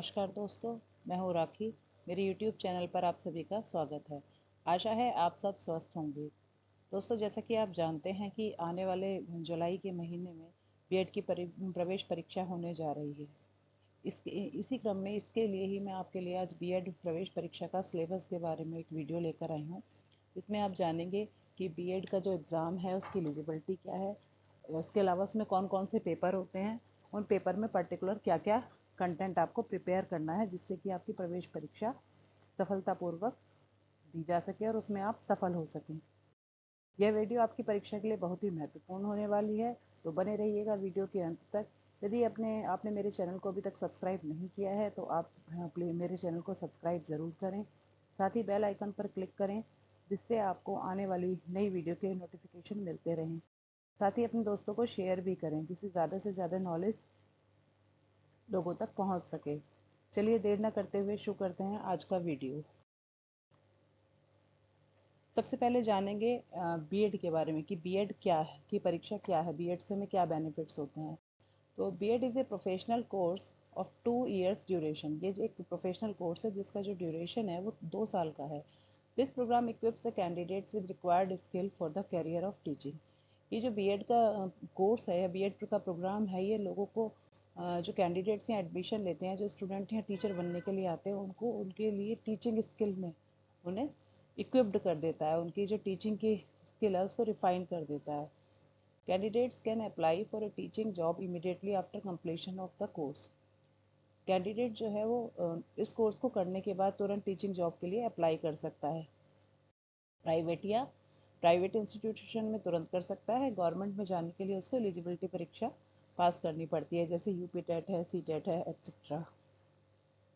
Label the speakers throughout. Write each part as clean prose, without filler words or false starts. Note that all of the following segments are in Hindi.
Speaker 1: नमस्कार दोस्तों, मैं हूँ राखी। मेरे YouTube चैनल पर आप सभी का स्वागत है। आशा है आप सब स्वस्थ होंगे। दोस्तों, जैसा कि आप जानते हैं कि आने वाले जुलाई के महीने में बीएड की प्रवेश परीक्षा होने जा रही है। इसी क्रम में इसके लिए ही मैं आपके लिए आज बीएड प्रवेश परीक्षा का सिलेबस के बारे में एक वीडियो लेकर आई हूँ। इसमें आप जानेंगे कि बीएड का जो एग्ज़ाम है उसकी एलिजिबिलिटी क्या है, उसके अलावा उसमें कौन कौन से पेपर होते हैं, उन पेपर में पर्टिकुलर क्या क्या कंटेंट आपको प्रिपेयर करना है जिससे कि आपकी प्रवेश परीक्षा सफलतापूर्वक दी जा सके और उसमें आप सफल हो सकें। यह वीडियो आपकी परीक्षा के लिए बहुत ही महत्वपूर्ण होने वाली है, तो बने रहिएगा वीडियो के अंत तक। यदि आपने मेरे चैनल को अभी तक सब्सक्राइब नहीं किया है तो आप मेरे चैनल को सब्सक्राइब ज़रूर करें। साथ ही बेल आइकन पर क्लिक करें जिससे आपको आने वाली नई वीडियो के नोटिफिकेशन मिलते रहें। साथ ही अपने दोस्तों को शेयर भी करें जिससे ज़्यादा से ज़्यादा नॉलेज लोगों तक पहुंच सके। चलिए देर न करते हुए शुरू करते हैं आज का वीडियो। सबसे पहले जानेंगे बीएड के बारे में कि बीएड क्या है, कि परीक्षा क्या है, बीएड से हमें क्या बेनिफिट्स होते हैं। तो BEd is a professional course of 2 years duration. ये एक प्रोफेशनल कोर्स है जिसका जो ड्यूरेशन है वो 2 साल का है। This programme equips the candidates with required skill for the career of teaching. ये जो बीएड का कोर्स है या बीएड का प्रोग्राम है, ये लोगों को जो कैंडिडेट्स यहाँ एडमिशन लेते हैं, जो स्टूडेंट यहाँ टीचर बनने के लिए आते हैं, उनको उनके लिए टीचिंग स्किल में उन्हें इक्विप्ड कर देता है। उनकी जो टीचिंग की स्किल है उसको रिफाइन कर देता है। Candidates can apply for a teaching job immediately after completion of the course. Candidate जो है वो इस कोर्स को करने के बाद तुरंत टीचिंग जॉब के लिए अप्लाई कर सकता है। प्राइवेट इंस्टीट्यूशन में तुरंत कर सकता है। गवर्नमेंट में जाने के लिए उसको एलिजिबिलिटी परीक्षा पास करनी पड़ती है, जैसे यूपी टेट है, सी टेट है, एट्सेट्रा।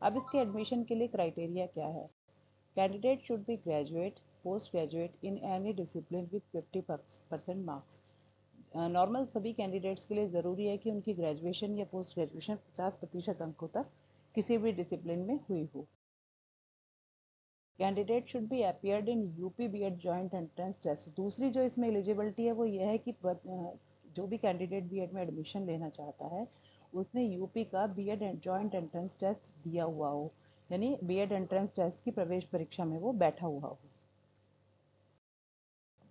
Speaker 1: अब इसके एडमिशन के लिए क्राइटेरिया क्या है। Candidate should B graduate, post graduate in any discipline with 50% marks. Normal सभी कैंडिडेट्स के लिए ज़रूरी है कि उनकी ग्रेजुएशन या पोस्ट ग्रेजुएशन 50% अंकों तक किसी भी डिसिप्लिन में हुई हो। Candidate should be appeared in UP BEd joint entrance test. दूसरी जो इसमें एलिजिबिलिटी है वो ये है कि जो भी कैंडिडेट बीएड में एडमिशन लेना चाहता है उसने यूपी का बीएड जॉइंट एंट्रेंस टेस्ट दिया हुआ हो, यानी बीएड एंट्रेंस टेस्ट की प्रवेश परीक्षा में वो बैठा हुआ हो।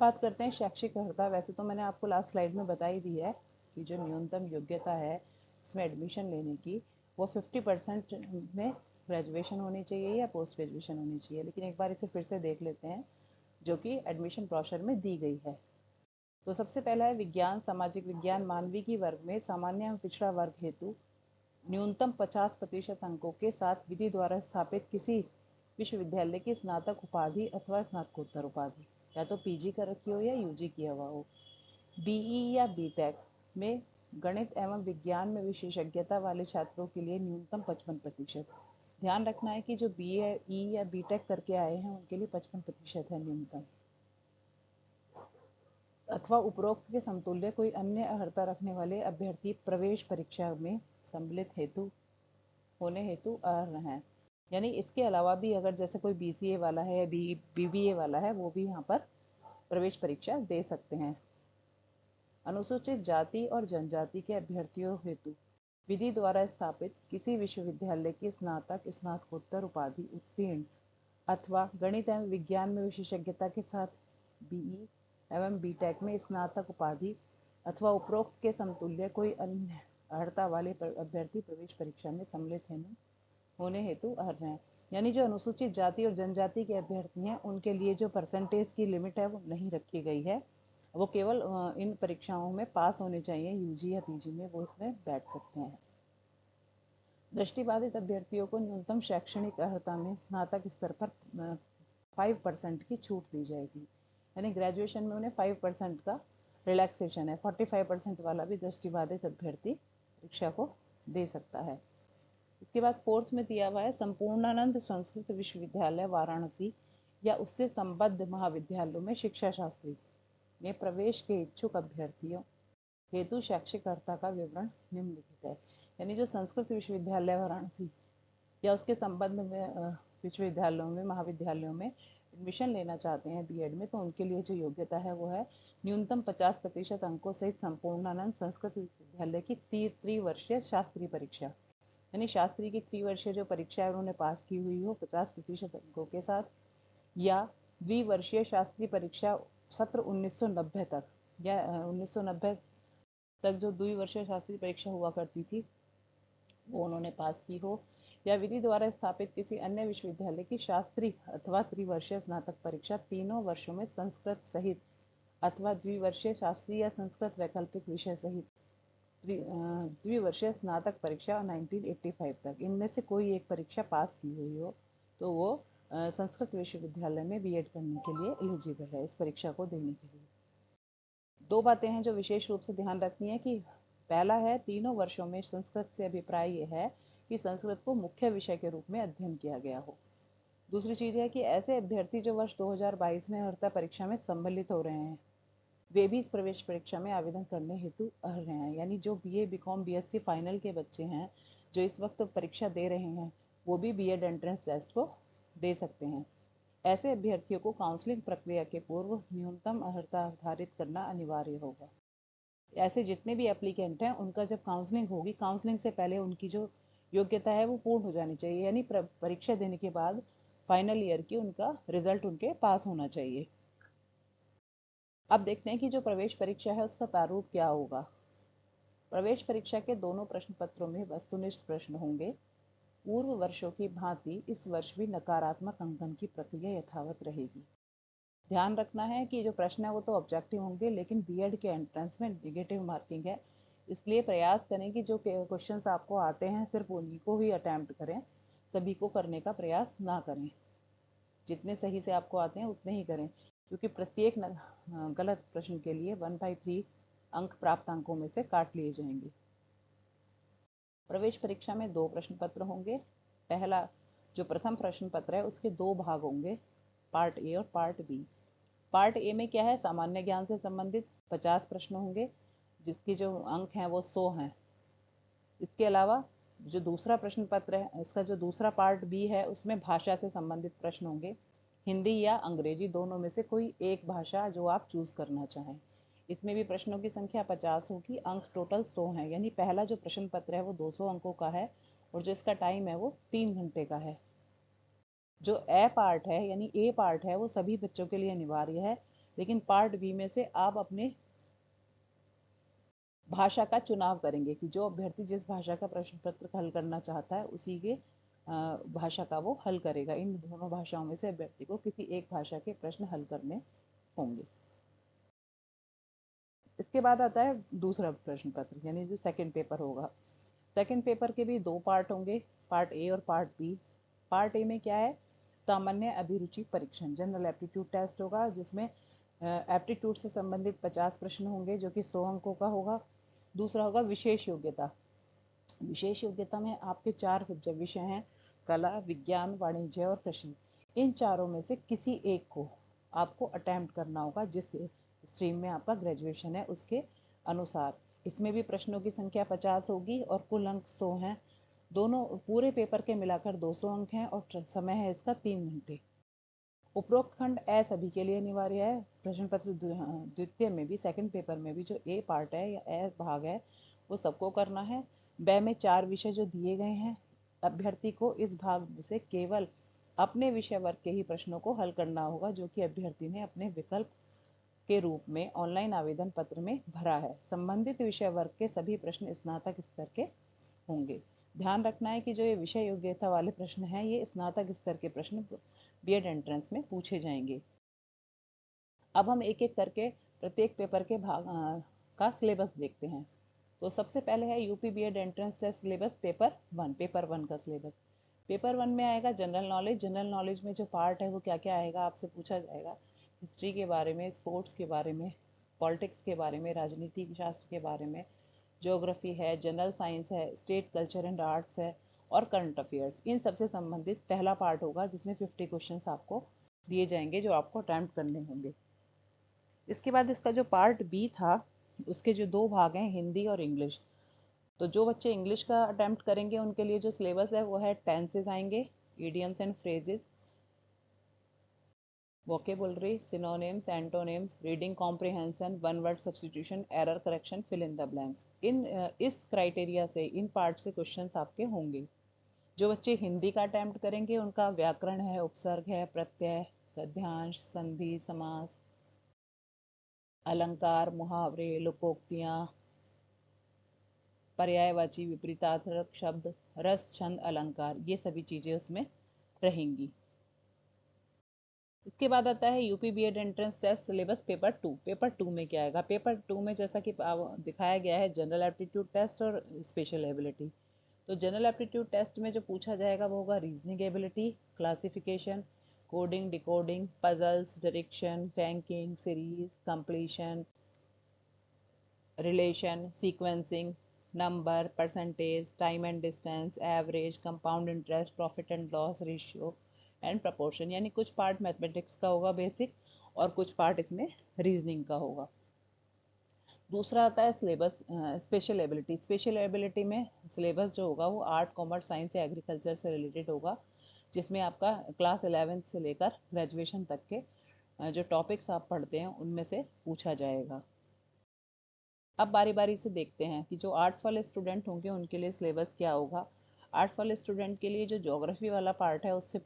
Speaker 1: बात करते हैं शैक्षिक अर्हता। वैसे तो मैंने आपको लास्ट स्लाइड में बता ही दी है कि जो न्यूनतम योग्यता है इसमें एडमिशन लेने की वो 50% में ग्रेजुएशन होनी चाहिए या पोस्ट ग्रेजुएशन होनी चाहिए, लेकिन एक बार इसे फिर से देख लेते हैं जो कि एडमिशन ब्रोशर में दी गई है। तो सबसे पहला है विज्ञान, सामाजिक विज्ञान, मानविकी वर्ग में सामान्य एवं पिछड़ा वर्ग हेतु न्यूनतम 50% अंकों के साथ विधि द्वारा स्थापित किसी विश्वविद्यालय की स्नातक उपाधि अथवा स्नातकोत्तर उपाधि, या तो पीजी कर रखी हो या यूजी किया हुआ हो। बीई या बीटेक में गणित एवं विज्ञान में विशेषज्ञता वाले छात्रों के लिए न्यूनतम 55%। ध्यान रखना है कि जो बीई या बीटेक करके आए हैं उनके लिए 55% है न्यूनतम। अथवा उपरोक्त के समतुल्य कोई अन्य अर्हता रखने वाले अभ्यर्थी प्रवेश परीक्षा में सम्मिलित हेतु अर्ह हैं। यानी इसके अलावा भी अगर जैसे कोई बीसीए वाला है या बीबीए वाला है वो भी यहाँ पर प्रवेश परीक्षा दे सकते हैं। अनुसूचित जाति और जनजाति के अभ्यर्थियों हेतु विधि द्वारा स्थापित किसी विश्वविद्यालय की स्नातक स्नातकोत्तर उपाधि उत्तीर्ण अथवा गणित एवं विज्ञान में विशेषज्ञता के साथ बीई एवं बीटेक में स्नातक उपाधि अथवा उपरोक्त के समतुल्य कोई अन्य अर्हता वाले अभ्यर्थी प्रवेश परीक्षा में सम्मिलित होने हेतु अर्ह हैं। यानी जो अनुसूचित जाति और जनजाति के अभ्यर्थी हैं उनके लिए जो परसेंटेज की लिमिट है वो नहीं रखी गई है, वो केवल इन परीक्षाओं में पास होने चाहिए, यूजी या पीजी में वो इसमें बैठ सकते हैं। दृष्टिबाधित अभ्यर्थियों को न्यूनतम शैक्षणिक अर्हता में स्नातक स्तर पर 5% की छूट दी जाएगी, यानी ग्रेजुएशन में उन्हें 5% का रिलैक्सेशन है। 45% वाला भी दृष्टिबाधित अभ्यर्थी परीक्षा को दे सकता है। इसके बाद फोर्थ में दिया हुआ है संपूर्णानंद संस्कृत विश्वविद्यालय वाराणसी या उससे संबद्ध महाविद्यालयों में शिक्षा शास्त्री में प्रवेश के इच्छुक अभ्यर्थियों हेतु शैक्षिक अर्हता का विवरण निम्नलिखित है। यानी जो संस्कृत विश्वविद्यालय वाराणसी या उसके संबंध में विश्वविद्यालयों में महाविद्यालयों में एडमिशन लेना चाहते हैं बीएड में, तो उनके लिए जो योग्यता है वो है न्यूनतम 50% अंकों सहित संपूर्णानंद संस्कृत विश्वविद्यालय की त्रिवर्षीय शास्त्रीय परीक्षा, यानी शास्त्री की त्रिवर्षीय जो परीक्षा है उन्होंने पास की हुई हो 50% अंकों के साथ, या द्विवर्षीय शास्त्री परीक्षा सत्र 1990 तक, या 1990 तक जो द्विवर्षीय शास्त्री परीक्षा हुआ करती थी वो उन्होंने पास की हो, या विधि द्वारा स्थापित किसी अन्य विश्वविद्यालय की शास्त्री अथवा त्रिवर्षीय स्नातक परीक्षा तीनों वर्षों में संस्कृत सहित अथवा द्विवर्षीय शास्त्री या संस्कृत वैकल्पिक विषय सहित द्विवर्षीय स्नातक परीक्षा 1985 तक, इनमें से कोई एक परीक्षा पास की हुई हो तो वो संस्कृत विश्वविद्यालय में बीएड करने के लिए एलिजिबल है, इस परीक्षा को देने के लिए। दो बातें हैं जो विशेष रूप से ध्यान रखनी है कि पहला है, तीनों वर्षों में संस्कृत से अभिप्राय ये है कि संस्कृत को मुख्य विषय के रूप में अध्ययन किया गया हो। दूसरी चीज़ है कि ऐसे अभ्यर्थी जो वर्ष 2022 में अर्हता परीक्षा में सम्मिलित हो रहे हैं वे भी इस प्रवेश परीक्षा में आवेदन करने हेतु अर्ह हैं, यानी जो बीए बीकॉम बीएससी फाइनल के बच्चे हैं जो इस वक्त परीक्षा दे रहे हैं वो भी बीएड एंट्रेंस टेस्ट को दे सकते हैं। ऐसे अभ्यर्थियों को काउंसलिंग प्रक्रिया के पूर्व न्यूनतम अर्हता निर्धारित करना अनिवार्य होगा। ऐसे जितने भी एप्लीकेंट हैं उनका जब काउंसलिंग होगी, काउंसलिंग से पहले उनकी जो योग्यता है वो पूर्ण हो जानी चाहिए, यानी परीक्षा देने के बाद फाइनल ईयर की उनका रिजल्ट उनके पास होना चाहिए। अब देखते हैं कि जो प्रवेश परीक्षा है उसका प्रारूप क्या होगा। प्रवेश परीक्षा के दोनों प्रश्न पत्रों में वस्तुनिष्ठ प्रश्न होंगे। पूर्व वर्षों की भांति इस वर्ष भी नकारात्मक अंकन की प्रक्रिया यथावत रहेगी। ध्यान रखना है कि जो प्रश्न है वो तो ऑब्जेक्टिव होंगे, लेकिन बीएड के एंट्रेंस में निगेटिव मार्किंग है, इसलिए प्रयास करें कि जो क्वेश्चंस आपको आते हैं सिर्फ उन्हीं को ही अटैम्प्ट करें, सभी को करने का प्रयास ना करें। जितने सही से आपको आते हैं उतने ही करें, क्योंकि प्रत्येक गलत प्रश्न के लिए 1/3 अंक प्राप्त अंकों में से काट लिए जाएंगे। प्रवेश परीक्षा में 2 प्रश्न पत्र होंगे। पहला जो प्रथम प्रश्न पत्र है उसके 2 भाग होंगे, पार्ट ए और पार्ट बी। पार्ट ए में क्या है, सामान्य ज्ञान से संबंधित 50 प्रश्न होंगे जिसके जो अंक हैं वो 100 हैं। इसके अलावा जो दूसरा प्रश्न पत्र है, इसका जो दूसरा पार्ट बी है उसमें भाषा से संबंधित प्रश्न होंगे, हिंदी या अंग्रेजी दोनों में से कोई एक भाषा जो आप चूज करना चाहें। इसमें भी प्रश्नों की संख्या 50 होगी, अंक टोटल 100 हैं, यानी पहला जो प्रश्न पत्र है वो 200 अंकों का है और जो इसका टाइम है वो 3 घंटे का है। जो ए पार्ट है यानी ए पार्ट है वो सभी बच्चों के लिए अनिवार्य है, लेकिन पार्ट बी में से आप अपने भाषा का चुनाव करेंगे कि जो अभ्यर्थी जिस भाषा का प्रश्न पत्र हल करना चाहता है उसी के भाषा का वो हल करेगा। इन दोनों भाषाओं में से अभ्यर्थी को किसी एक भाषा के प्रश्न हल करने होंगे। इसके बाद आता है दूसरा प्रश्न पत्र यानी जो सेकंड पेपर होगा। सेकंड पेपर के भी 2 पार्ट होंगे, पार्ट ए और पार्ट बी। पार्ट ए में क्या है, सामान्य अभिरुचि परीक्षण जनरल एप्टीट्यूड टेस्ट होगा, जिसमें एप्टीट्यूड से संबंधित 50 प्रश्न होंगे जो कि 100 अंकों का होगा। दूसरा होगा विशेष योग्यता। विशेष योग्यता में आपके 4 सब्जेक्ट विषय हैं, कला, विज्ञान, वाणिज्य और कृषि। इन चारों में से किसी एक को आपको अटेम्प्ट करना होगा, जिस स्ट्रीम में आपका ग्रेजुएशन है उसके अनुसार। इसमें भी प्रश्नों की संख्या 50 होगी और कुल अंक 100 हैं। दोनों पूरे पेपर के मिलाकर 200 अंक हैं और समय है इसका 3 घंटे। उपरोक्त खंड ए सभी के लिए अनिवार्य है। प्रश्न पत्र द्वितीय में भी, सेकंड पेपर में भी जो ए पार्ट है या ए भाग है वो सबको करना है। ब में 4 विषय जो दिए गए हैं, अभ्यर्थी को इस भाग से केवल अपने विषय वर्ग के ही प्रश्नों को हल करना होगा, जो कि अभ्यर्थी ने अपने विकल्प के रूप में ऑनलाइन आवेदन पत्र में भरा है। संबंधित विषय वर्ग के सभी प्रश्न स्नातक स्तर के होंगे। ध्यान रखना है कि जो ये विषय योग्यता वाले प्रश्न हैं ये स्नातक स्तर के प्रश्न बीएड एंट्रेंस में पूछे जाएंगे। अब हम एक एक करके प्रत्येक पेपर के भाग का सिलेबस देखते हैं। तो सबसे पहले है UP BEd entrance test syllabus paper 1। Paper 1 का सिलेबस, पेपर 1 में आएगा जनरल नॉलेज। जनरल नॉलेज में जो पार्ट है वो क्या क्या आएगा, आपसे पूछा जाएगा हिस्ट्री के बारे में, स्पोर्ट्स के बारे में, पॉलिटिक्स के बारे में, राजनीति शास्त्र के बारे में, ज्योग्राफी है, जनरल साइंस है, स्टेट कल्चर एंड आर्ट्स है और करंट अफेयर्स। इन सबसे संबंधित पहला पार्ट होगा जिसमें 50 क्वेश्चंस आपको दिए जाएंगे जो आपको अटैम्प्ट करने होंगे। इसके बाद इसका जो पार्ट बी था उसके जो 2 भाग हैं, हिंदी और इंग्लिश। तो जो बच्चे इंग्लिश का अटैम्प्ट करेंगे उनके लिए जो सिलेबस है वो है टेंसेस आएंगे, idioms and phrases, vocabulary, synonyms, antonyms, reading comprehension, one word substitution, error correction, fill in the blanks। इस क्राइटेरिया से, इन पार्ट से क्वेश्चंस आपके होंगे। जो बच्चे हिंदी का अटेम्प्ट करेंगे उनका व्याकरण है, उपसर्ग है, प्रत्यय, गद्यांश, संधि, समास, अलंकार, मुहावरे, लोकोक्तियाँ, पर्यायवाची, विपरीतार्थक शब्द, रस, छंद, अलंकार, ये सभी चीज़ें उसमें रहेंगी। इसके बाद आता है UP BEd entrance test syllabus paper 2। Paper 2 में क्या आएगा? पेपर 2 में जैसा कि दिखाया गया है जनरल एप्टीट्यूड टेस्ट और स्पेशल एबिलिटी। तो जनरल एप्टीट्यूड टेस्ट में जो पूछा जाएगा वो होगा reasoning ability, classification, coding, decoding, puzzles, direction, banking, series, completion, relation, sequencing, number, percentage, time and distance, average, compound interest, profit and loss ratio and proportion. यानी कुछ पार्ट मैथमेटिक्स का होगा बेसिक और कुछ पार्ट इसमें रीजनिंग का होगा। दूसरा आता है syllabus special ability. Special ability में सिलेबस जो होगा वो आर्ट, कॉमर्स, साइंस या एग्रीकल्चर से रिलेटेड होगा, जिसमें आपका क्लास 11 से लेकर ग्रेजुएशन तक के जो टॉपिक्स आप पढ़ते हैं उनमें से पूछा जाएगा। अब बारी बारी से देखते हैं कि जो आर्ट्स वाले स्टूडेंट होंगे उनके लिए सिलेबस क्या होगा। आर्ट्स वाले स्टूडेंट के लिए जो ज्योग्राफी वाला पार्ट है उससे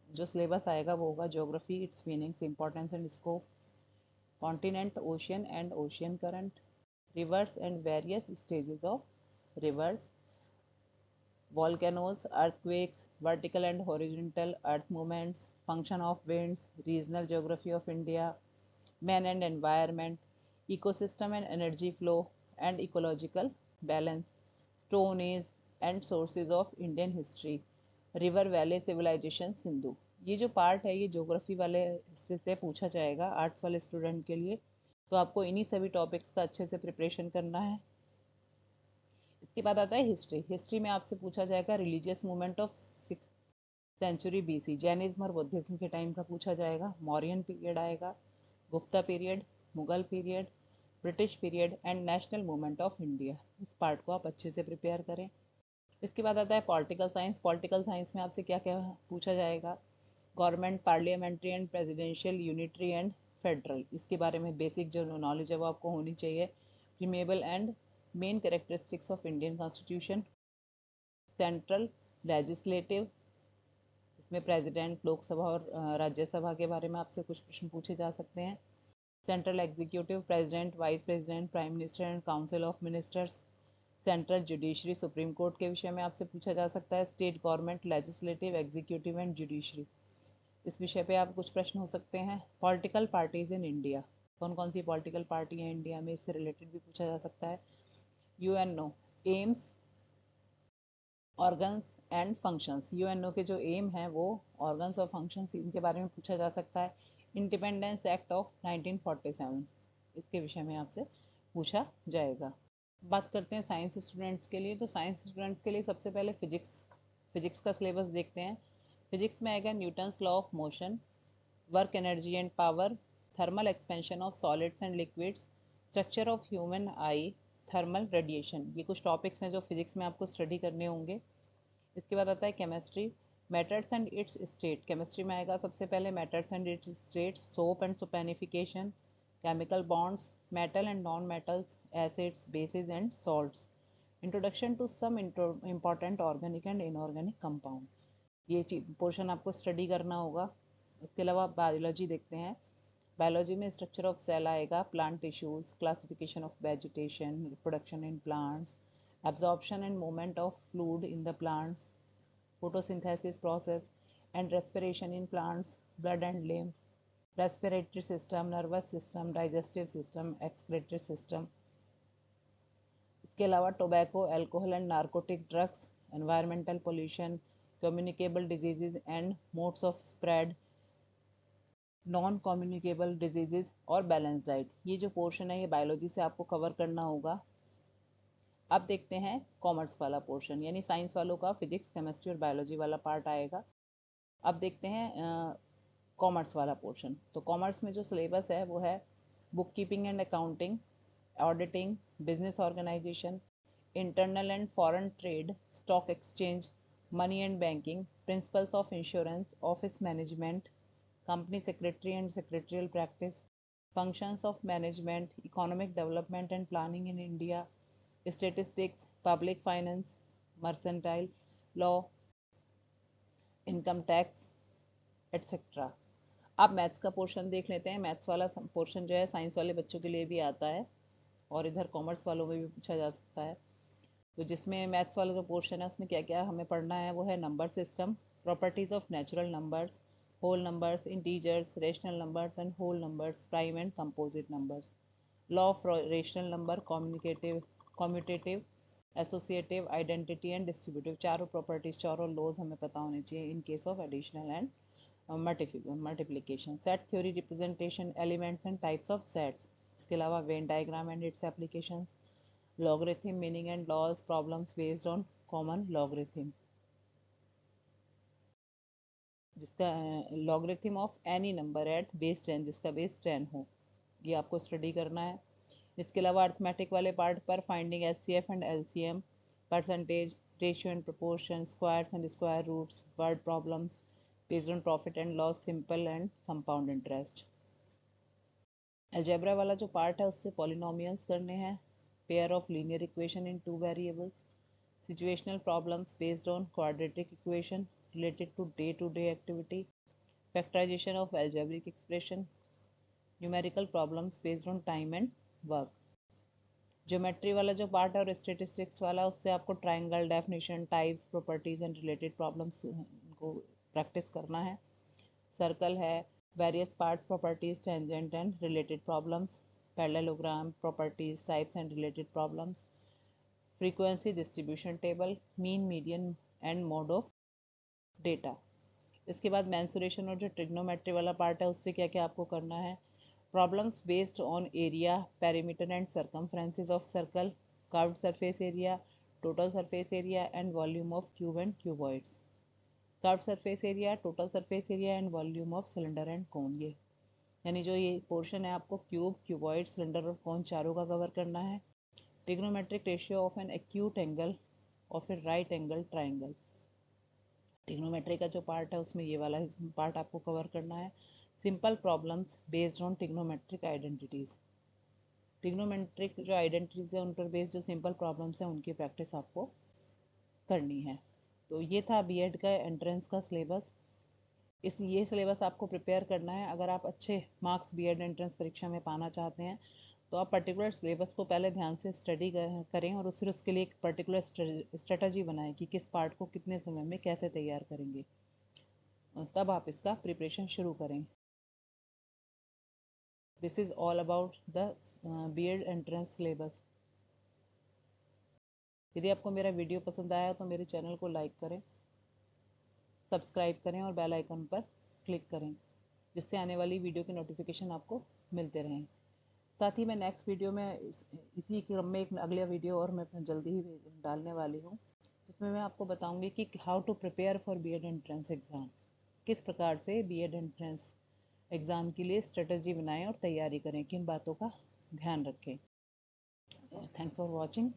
Speaker 1: जो सिलेबस आएगा वो होगा geography, it's meanings, importance and scope, continent, ocean and ocean current, rivers and various stages of rivers, volcanoes, earthquakes, vertical and horizontal earth movements, function of winds, regional geography of India, man and environment, ecosystem and energy flow, and ecological balance, stone age and sources of Indian history, river valley civilization Sindhu. ये जो पार्ट है ये ज्योग्राफी वाले हिस्से से पूछा जाएगा आर्ट्स वाले स्टूडेंट के लिए। तो आपको इन्हीं सभी टॉपिक्स का अच्छे से प्रिपरेशन करना है। इसके बाद आता है हिस्ट्री। हिस्ट्री में आपसे पूछा जाएगा religious movement of 6th century BC, Jainism और बुद्धिज्म के टाइम का पूछा जाएगा। मौर्यन पीरियड आएगा, Gupta period, Mughal period, British period and national movement of India. इस पार्ट को आप अच्छे से प्रिपेयर करें। इसके बाद आता है पॉलिटिकल साइंस। पॉलिटिकल साइंस में आपसे क्या क्या पूछा जाएगा? Government, parliamentary and presidential, unitary and federal, इसके बारे में बेसिक जो नॉलेज है वो आपको होनी चाहिए। Preamble and main characteristics of Indian constitution, central legislative, इसमें प्रेसिडेंट, लोकसभा और राज्यसभा के बारे में आपसे कुछ प्रश्न पूछे जा सकते हैं। Central executive, president, vice president, prime minister and council of ministers. Central judiciary, supreme court के विषय में आपसे पूछा जा सकता है। State government, legislative, executive and judiciary, इस विषय पे आप कुछ प्रश्न हो सकते हैं। पॉलिटिकल पार्टीज इन इंडिया, कौन कौन सी पॉलिटिकल पार्टी हैं इंडिया में, इससे रिलेटेड भी पूछा जा सकता है। UNO, AIIMS, organs and functions, UNO के जो एम हैं वो ऑर्गन्स और फंक्शंस, इनके बारे में पूछा जा सकता है। इंडिपेंडेंस एक्ट ऑफ 1947, इसके विषय में आपसे पूछा जाएगा। बात करते हैं साइंस स्टूडेंट्स के लिए। तो साइंस स्टूडेंट्स के लिए सबसे पहले फिजिक्स का सिलेबस देखते हैं। फिजिक्स में आएगा Newton's law of motion, work, energy and power, thermal expansion of solids and liquids, structure of human I, thermal radiation. ये कुछ टॉपिक्स हैं जो फिजिक्स में आपको स्टडी करने होंगे। इसके बाद आता है chemistry, matters and its state. Chemistry में आएगा सबसे पहले matters and its state, soap and saponification, chemical bonds, metal and non metals, acids, bases and salts, introduction to some important organic and inorganic compound. ये पोर्शन आपको स्टडी करना होगा। इसके अलावा बायोलॉजी देखते हैं। बायोलॉजी में स्ट्रक्चर ऑफ सेल आएगा, plant tissues, classification of vegetation, reproduction in plants, absorption and movement of fluid in the plants, photosynthesis process and respiration in plants, blood and lymph, respiratory system, nervous system, digestive system, excretory system। इसके अलावा tobacco, alcohol and narcotic drugs, environmental pollution, communicable diseases and modes of spread, non communicable diseases और बैलेंस डाइट। ये जो पोर्शन है ये बायोलॉजी से आपको कवर करना होगा। अब देखते हैं कॉमर्स वाला पोर्शन, यानी साइंस वालों का फिजिक्स, केमिस्ट्री और बायोलॉजी वाला पार्ट आएगा। अब देखते हैं कॉमर्स वाला पोर्शन। तो कॉमर्स में जो सिलेबस है वो है book keeping and accounting, auditing, business organisation, internal and foreign trade, stock exchange, money and banking, principles of insurance, office management, company secretary and secretarial practice, functions of management, economic development and planning in India, statistics, public finance, mercantile law, income tax, etcetera. आप मैथ्स का पोर्शन देख लेते हैं। मैथ्स वाला पोर्शन जो है साइंस वाले बच्चों के लिए भी आता है और इधर कॉमर्स वालों में भी पूछा जा सकता है। तो जिसमें मैथ्स वाला जो पोर्शन है उसमें क्या क्या हमें पढ़ना है वो है number system, properties of natural numbers, whole numbers, integers, rational numbers and whole numbers, prime and composite numbers, law of rational number, commutative, associative, identity and distributive. चारों प्रॉपर्टीज, चारों लॉज हमें पता होने चाहिए in case of additional and multiplication, set theory, representation, elements and types of sets। इसके अलावा Venn diagram and it's applications, logarithm, meaning and laws, problems based on common logarithm, जिसका logarithm of any number at base 10, जिसका बेस 10 हो, ये आपको स्टडी करना है। इसके अलावा अर्थमेटिक वाले पार्ट पर finding HCF and LCM, percentage, ratio and proportion, squares and square roots, word problems based on profit and loss, simple and compound interest. Algebra वाला जो पार्ट है उससे पॉलिनोमियल्स करने हैं, pair of linear equation in 2 variables, situational problems based on quadratic equation related to day activity, factorisation of algebraic expression, numerical problems based on time and work. Geometry वाला जो पार्ट है और स्टेटिस्टिक्स वाला उससे आपको triangle, definition, types, properties and related problems को प्रैक्टिस करना है। सर्कल है, various parts, properties, tangent and related problems, parallelogram, properties, types and related problems, frequency distribution table, mean, median and mode of data. इसके बाद मेंसुरेशन और जो ट्रिग्नोमेट्री वाला पार्ट है उससे क्या क्या आपको करना है, problems based on area, perimeter and circumferences of circle, curved surface area, total surface area and volume of cube and cuboids, curved surface area, total surface area and volume of cylinder and कोन। ये यानी जो ये पोर्शन है आपको क्यूब, क्यूबॉइड, सिलेंडर और कोन चारों का कवर करना है। Trigonometric ratio of an acute angle of A right angle triangle, trigonometry का जो पार्ट है उसमें ये वाला पार्ट आपको कवर करना है। Simple problems based on trigonometric identities, trigonometric जो आइडेंटिटीज़ है उन पर बेस्ड जो सिंपल प्रॉब्लम्स हैं उनकी प्रैक्टिस आपको करनी है। तो ये था बीएड का एंट्रेंस का सिलेबस। ये सिलेबस आपको प्रिपेयर करना है। अगर आप अच्छे मार्क्स बीएड एंट्रेंस परीक्षा में पाना चाहते हैं तो आप पर्टिकुलर सिलेबस को पहले ध्यान से स्टडी करें और फिर उसके लिए एक पर्टिकुलर स्ट्रेटजी बनाएं कि किस पार्ट को कितने समय में कैसे तैयार करेंगे, तब आप इसका प्रिपरेशन शुरू करें। This is all about the BEd entrance syllabus. यदि आपको मेरा वीडियो पसंद आया तो मेरे चैनल को लाइक करें, सब्सक्राइब करें और बेल आइकन पर क्लिक करें, जिससे आने वाली वीडियो के नोटिफिकेशन आपको मिलते रहें। साथ ही मैं नेक्स्ट वीडियो में इसी क्रम में एक अगला वीडियो और मैं जल्दी ही डालने वाली हूँ, जिसमें मैं आपको बताऊँगी कि how to prepare for BEd entrance exam, किस प्रकार से बीएड एंट्रेंस एग्ज़ाम के लिए स्ट्रेटजी बनाएं और तैयारी करें, किन बातों का ध्यान रखें। Thanks for watching.